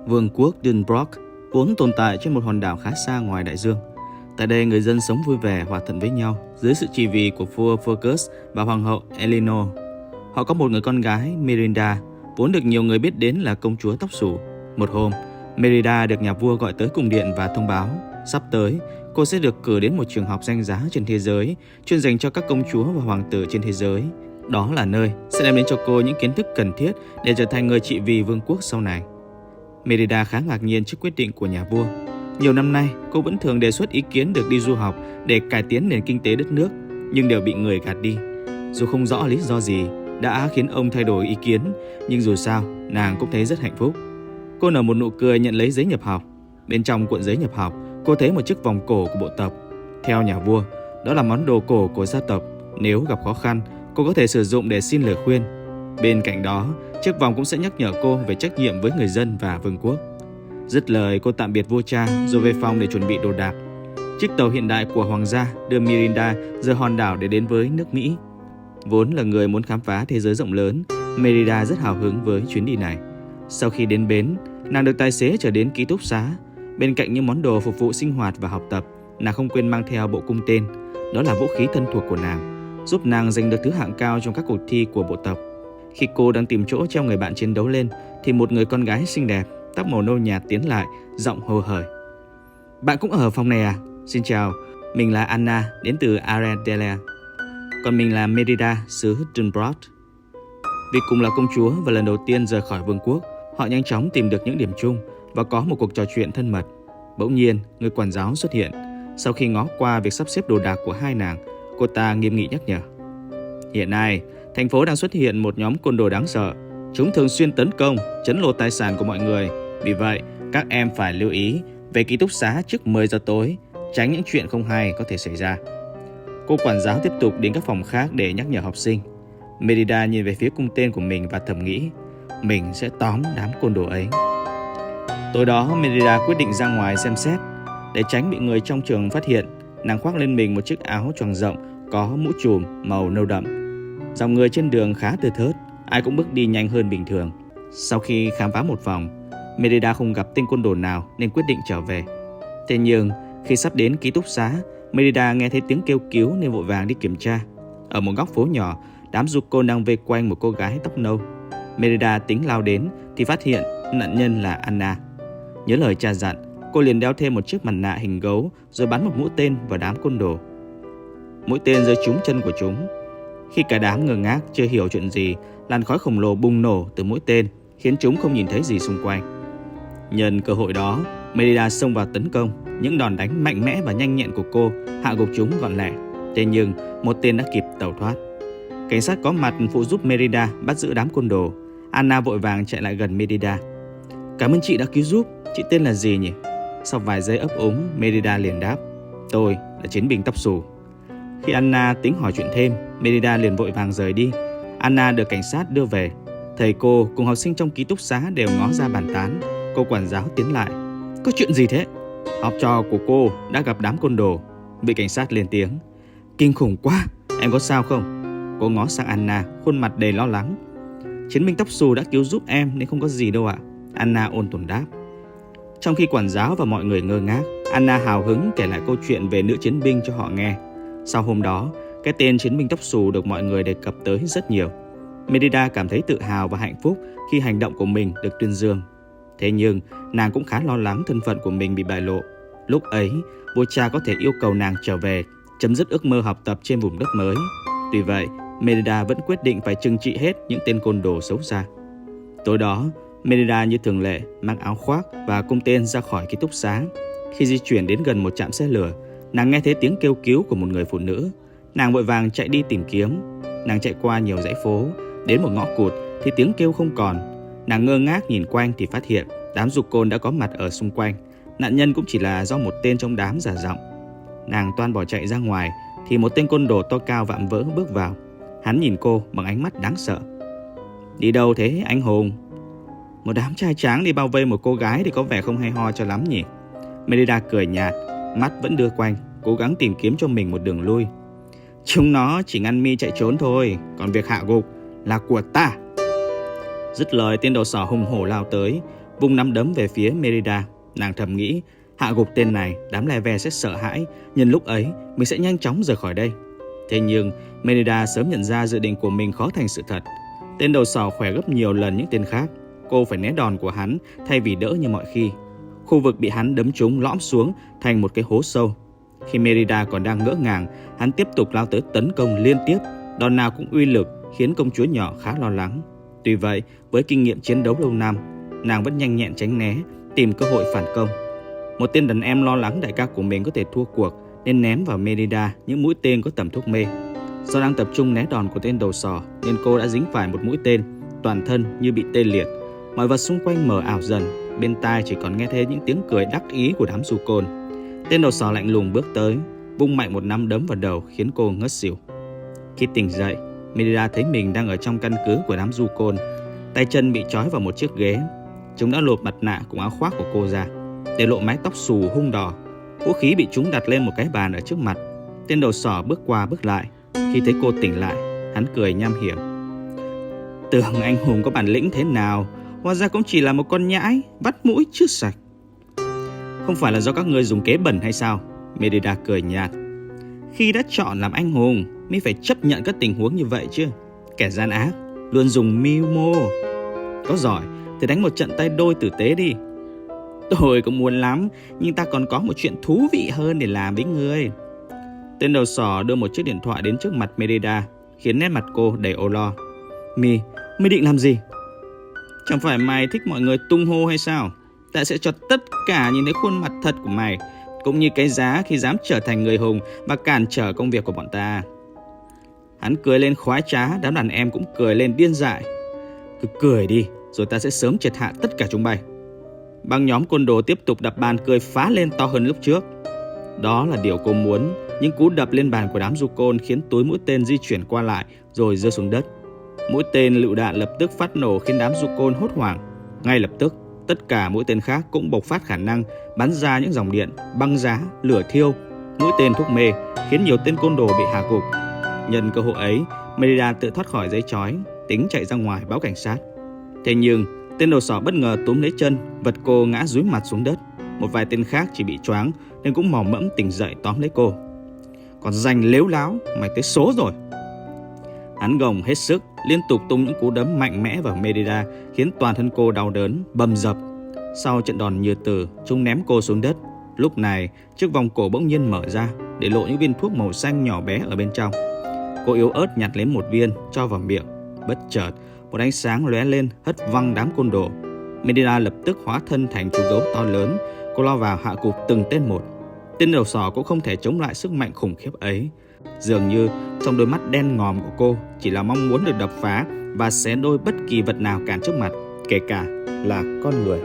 Vương quốc Dunbrock vốn tồn tại trên một hòn đảo khá xa ngoài đại dương. Tại đây, người dân sống vui vẻ, hòa thuận với nhau dưới sự trị vì của vua Fergus và hoàng hậu Eleanor. Họ có một người con gái, Merida, vốn được nhiều người biết đến là công chúa tóc xù. Một hôm, Merida được nhà vua gọi tới cung điện và thông báo sắp tới cô sẽ được cử đến một trường học danh giá trên thế giới chuyên dành cho các công chúa và hoàng tử trên thế giới. Đó là nơi sẽ đem đến cho cô những kiến thức cần thiết để trở thành người trị vì vương quốc sau này. Merida khá ngạc nhiên trước quyết định của nhà vua. Nhiều năm nay, cô vẫn thường đề xuất ý kiến được đi du học để cải tiến nền kinh tế đất nước, nhưng đều bị người gạt đi. Dù không rõ lý do gì đã khiến ông thay đổi ý kiến, nhưng dù sao, nàng cũng thấy rất hạnh phúc. Cô nở một nụ cười nhận lấy giấy nhập học. Bên trong cuộn giấy nhập học, cô thấy một chiếc vòng cổ của bộ tộc. Theo nhà vua, đó là món đồ cổ của gia tộc. Nếu gặp khó khăn, cô có thể sử dụng để xin lời khuyên. Bên cạnh đó, chiếc vòng cũng sẽ nhắc nhở cô về trách nhiệm với người dân và vương quốc. Dứt lời, cô tạm biệt vua cha rồi về phòng để chuẩn bị đồ đạc. Chiếc tàu hiện đại của hoàng gia đưa Merida rời hòn đảo để đến với nước Mỹ. Vốn là người muốn khám phá thế giới rộng lớn, Merida rất hào hứng với chuyến đi này. Sau khi đến bến, nàng được tài xế chở đến ký túc xá. Bên cạnh những món đồ phục vụ sinh hoạt và học tập, nàng không quên mang theo bộ cung tên. Đó là vũ khí thân thuộc của nàng, giúp nàng giành được thứ hạng cao trong các cuộc thi của bộ tộc. Khi cô đang tìm chỗ treo người bạn chiến đấu lên, thì một người con gái xinh đẹp, tóc màu nâu nhạt tiến lại, giọng hồ hởi. Bạn cũng ở phòng này à? Xin chào, mình là Anna, đến từ Arendelle. Còn mình là Merida, xứ Dunbrock. Vì cùng là công chúa và lần đầu tiên rời khỏi vương quốc, họ nhanh chóng tìm được những điểm chung và có một cuộc trò chuyện thân mật. Bỗng nhiên, người quản giáo xuất hiện. Sau khi ngó qua việc sắp xếp đồ đạc của hai nàng, cô ta nghiêm nghị nhắc nhở. Hiện nay, thành phố đang xuất hiện một nhóm côn đồ đáng sợ. Chúng thường xuyên tấn công, trấn lột tài sản của mọi người. Vì vậy, các em phải lưu ý về ký túc xá trước 10 giờ tối, tránh những chuyện không hay có thể xảy ra. Cô quản giáo tiếp tục đến các phòng khác để nhắc nhở học sinh. Merida nhìn về phía cung tên của mình và thầm nghĩ, mình sẽ tóm đám côn đồ ấy. Tối đó, Merida quyết định ra ngoài xem xét. Để tránh bị người trong trường phát hiện, nàng khoác lên mình một chiếc áo choàng rộng có mũ trùm màu nâu đậm. Dòng người trên đường khá thưa thớt, ai cũng bước đi nhanh hơn bình thường. Sau khi khám phá một vòng, Merida không gặp tên côn đồ nào nên quyết định trở về. Thế nhưng, khi sắp đến ký túc xá, Merida nghe thấy tiếng kêu cứu nên vội vàng đi kiểm tra. Ở một góc phố nhỏ, đám du côn đang vây quanh một cô gái tóc nâu. Merida tính lao đến thì phát hiện nạn nhân là Anna. Nhớ lời cha dặn, cô liền đeo thêm một chiếc mặt nạ hình gấu rồi bắn một mũi tên vào đám côn đồ. Mũi tên rơi trúng chân của chúng. Khi cả đám ngơ ngác chưa hiểu chuyện gì, làn khói khổng lồ bùng nổ từ mũi tên khiến chúng không nhìn thấy gì xung quanh. Nhân cơ hội đó, Merida xông vào tấn công. Những đòn đánh mạnh mẽ và nhanh nhẹn của cô hạ gục chúng gọn lẹ. Thế nhưng một tên đã kịp tẩu thoát. Cảnh sát có mặt phụ giúp Merida bắt giữ đám côn đồ. Anna vội vàng chạy lại gần Merida. Cảm ơn chị đã cứu giúp. Chị tên là gì nhỉ? Sau vài giây ấp úng, Merida liền đáp, tôi là chiến binh tóc xù. Khi Anna tính hỏi chuyện thêm, Merida liền vội vàng rời đi. Anna được cảnh sát đưa về. Thầy cô cùng học sinh trong ký túc xá đều ngó ra bàn tán. Cô quản giáo tiến lại. Có chuyện gì thế? Học trò của cô đã gặp đám côn đồ. Vị cảnh sát lên tiếng. Kinh khủng quá, em có sao không? Cô ngó sang Anna, khuôn mặt đầy lo lắng. Chiến binh tóc xù đã cứu giúp em nên không có gì đâu ạ. Anna ôn tồn đáp. Trong khi quản giáo và mọi người ngơ ngác, Anna hào hứng kể lại câu chuyện về nữ chiến binh cho họ nghe. Sau hôm đó, cái tên chiến binh tóc xù được mọi người đề cập tới rất nhiều. Merida cảm thấy tự hào và hạnh phúc khi hành động của mình được tuyên dương. Thế nhưng, nàng cũng khá lo lắng thân phận của mình bị bại lộ. Lúc ấy, vua cha có thể yêu cầu nàng trở về, chấm dứt ước mơ học tập trên vùng đất mới. Tuy vậy, Merida vẫn quyết định phải trừng trị hết những tên côn đồ xấu xa. Tối đó, Merida như thường lệ mang áo khoác và cung tên ra khỏi ký túc xá. Khi di chuyển đến gần một trạm xe lửa, nàng nghe thấy tiếng kêu cứu của một người phụ nữ. Nàng vội vàng chạy đi tìm kiếm. Nàng chạy qua nhiều dãy phố, đến một ngõ cụt thì tiếng kêu không còn. Nàng ngơ ngác nhìn quanh thì phát hiện đám giục côn đã có mặt ở xung quanh. Nạn nhân cũng chỉ là do một tên trong đám giả giọng. Nàng toan bỏ chạy ra ngoài thì một tên côn đồ to cao vạm vỡ bước vào. Hắn nhìn cô bằng ánh mắt đáng sợ. Đi đâu thế anh hùng? Một đám trai tráng đi bao vây một cô gái thì có vẻ không hay ho cho lắm nhỉ? Merida cười nhạt, mắt vẫn đưa quanh, cố gắng tìm kiếm cho mình một đường lui. Chúng nó chỉ ngăn mi chạy trốn thôi, còn việc hạ gục là của ta. Dứt lời, tên đầu sỏ hùng hổ lao tới. vung nắm đấm về phía Merida. Nàng thầm nghĩ, hạ gục tên này, đám le ve sẽ sợ hãi, nhân lúc ấy mình sẽ nhanh chóng rời khỏi đây. Thế nhưng Merida sớm nhận ra dự định của mình khó thành sự thật. Tên đầu sỏ khỏe gấp nhiều lần những tên khác. Cô phải né đòn của hắn thay vì đỡ như mọi khi. Khu vực bị hắn đấm trúng lõm xuống thành một cái hố sâu. Khi Merida còn đang ngỡ ngàng, hắn tiếp tục lao tới tấn công liên tiếp, đòn nào cũng uy lực, khiến công chúa nhỏ khá lo lắng. Tuy vậy, với kinh nghiệm chiến đấu lâu năm, nàng vẫn nhanh nhẹn tránh né, tìm cơ hội phản công. Một tên đàn em lo lắng đại ca của mình có thể thua cuộc nên ném vào Merida những mũi tên có tẩm thuốc mê. Do đang tập trung né đòn của tên đầu sỏ nên cô đã dính phải một mũi tên, toàn thân như bị tê liệt. Mọi vật xung quanh mờ ảo dần, bên tai chỉ còn nghe thấy những tiếng cười đắc ý của đám du côn. Tên đầu sỏ lạnh lùng bước tới, vung mạnh một nắm đấm vào đầu khiến cô ngất xỉu. Khi tỉnh dậy, Merida thấy mình đang ở trong căn cứ của đám du côn. Tay chân bị trói vào một chiếc ghế. Chúng đã lột mặt nạ cùng áo khoác của cô ra, để lộ mái tóc xù hung đỏ. Vũ khí bị chúng đặt lên một cái bàn ở trước mặt. Tên đầu sỏ bước qua bước lại. Khi thấy cô tỉnh lại, hắn cười nham hiểm. Tưởng anh hùng có bản lĩnh thế nào, hóa ra cũng chỉ là một con nhãi, vắt mũi chưa sạch. Không phải là do các ngươi dùng kế bẩn hay sao? Merida cười nhạt. Khi đã chọn làm anh hùng mới phải chấp nhận các tình huống như vậy chứ. Kẻ gian ác luôn dùng mưu mô. Có giỏi thì đánh một trận tay đôi tử tế đi. Tôi cũng muốn lắm, nhưng ta còn có một chuyện thú vị hơn để làm với ngươi. Tên đầu sỏ đưa một chiếc điện thoại đến trước mặt Merida, khiến nét mặt cô đầy âu lo. Mày định làm gì? Chẳng phải mày thích mọi người tung hô hay sao? Ta sẽ cho tất cả nhìn thấy khuôn mặt thật của mày, cũng như cái giá khi dám trở thành người hùng và cản trở công việc của bọn ta. Hắn cười lên khoái trá, đám đàn em cũng cười lên điên dại. Cứ cười đi, rồi ta sẽ sớm triệt hạ tất cả chúng bay. Băng nhóm côn đồ tiếp tục đập bàn cười phá lên to hơn lúc trước. Đó là điều cô muốn. Những cú đập lên bàn của đám du côn khiến túi mũi tên di chuyển qua lại rồi rơi xuống đất. Mũi tên lựu đạn lập tức phát nổ khiến đám du côn hốt hoảng. Ngay lập tức, tất cả mũi tên khác cũng bộc phát khả năng bắn ra những dòng điện, băng giá, lửa thiêu, mũi tên thuốc mê, khiến nhiều tên côn đồ bị hạ gục. Nhân cơ hội ấy, Merida tự thoát khỏi dây trói, tính chạy ra ngoài báo cảnh sát. Thế nhưng tên đầu sỏ bất ngờ túm lấy chân, vật cô ngã dúi mặt xuống đất. Một vài tên khác chỉ bị choáng nên cũng mò mẫm tỉnh dậy tóm lấy cô. Còn danh lếu láo, mày tới số rồi. Hắn gồng hết sức, liên tục tung những cú đấm mạnh mẽ vào Merida, khiến toàn thân cô đau đớn, bầm dập. Sau trận đòn như tử, chúng ném cô xuống đất. Lúc này, chiếc vòng cổ bỗng nhiên mở ra, để lộ những viên thuốc màu xanh nhỏ bé ở bên trong. Cô yếu ớt nhặt lấy một viên, cho vào miệng. Bất chợt, một ánh sáng lóe lên, hất văng đám côn đồ. Merida lập tức hóa thân thành chú gấu to lớn. Cô lao vào hạ gục từng tên một. Tên đầu sỏ cũng không thể chống lại sức mạnh khủng khiếp ấy. Dường như trong đôi mắt đen ngòm của cô chỉ là mong muốn được đập phá và xé đôi bất kỳ vật nào cản trước mặt, kể cả là con người.